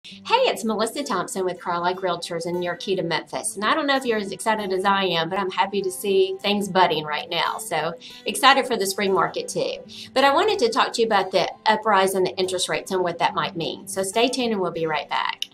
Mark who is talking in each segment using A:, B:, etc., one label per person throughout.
A: Hey, it's Melissa Thompson with Crye-Leike Realtors in your Key to Memphis. And I don't know if you're as excited as I am, but I'm happy to see things budding right now. So excited for the spring market too. But I wanted to talk to you about the uprise in the interest rates and what that might mean. So stay tuned and we'll be right back.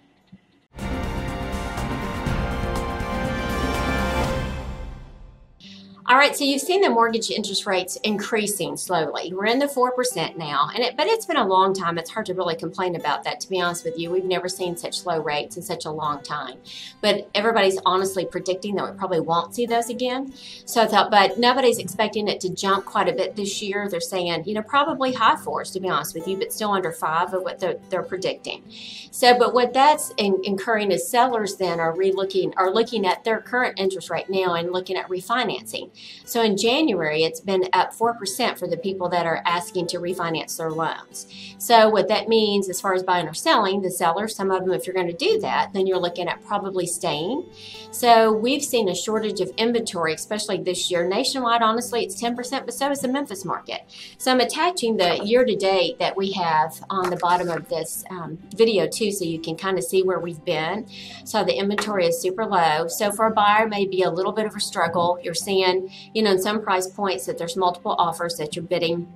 A: All right, so you've seen the mortgage interest rates increasing slowly. We're in the 4% now, but it's been a long time. It's hard to really complain about that, to be honest with you. We've never seen such low rates in such a long time. But everybody's honestly predicting that we probably won't see those again. So I thought, but nobody's expecting it to jump quite a bit this year. They're saying, probably high fours, to be honest with you, but still under 5 of what they're predicting. So, but what that's incurring is sellers then are looking at their current interest rate now and looking at refinancing. So in January, it's been up 4% for the people that are asking to refinance their loans. So what that means as far as buying or selling, the sellers, some of them, if you're going to do that, then you're looking at probably staying. So we've seen a shortage of inventory, especially this year. Nationwide, honestly, it's 10%, but so is the Memphis market. So I'm attaching the year-to-date that we have on the bottom of this video too, so you can kind of see where we've been. So the inventory is super low. So for a buyer, maybe a little bit of a struggle. You're seeing, in some price points that there's multiple offers that you're bidding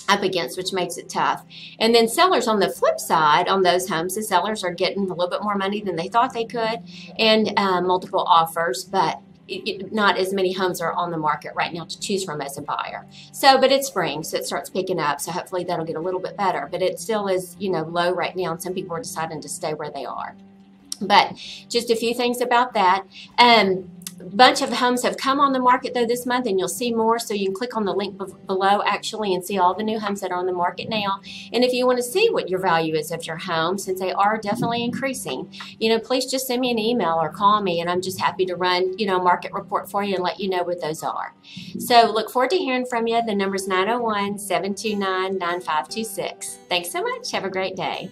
A: up against, which makes it tough. And then sellers on the flip side, on those homes, the sellers are getting a little bit more money than they thought they could, and multiple offers, but not as many homes are on the market right now to choose from as a buyer. So, but it's spring, so it starts picking up, so hopefully that'll get a little bit better. But it still is, low right now, and some people are deciding to stay where they are. But just a few things about that. Bunch of homes have come on the market though this month, and you'll see more, so you can click on the link below actually and see all the new homes that are on the market now. And if you want to see what your value is of your home, since they are definitely increasing, please just send me an email or call me, and I'm just happy to run a market report for you and let you know what those are. So look forward to hearing from you. The number is 901-729-9526. Thanks so much. Have a great day.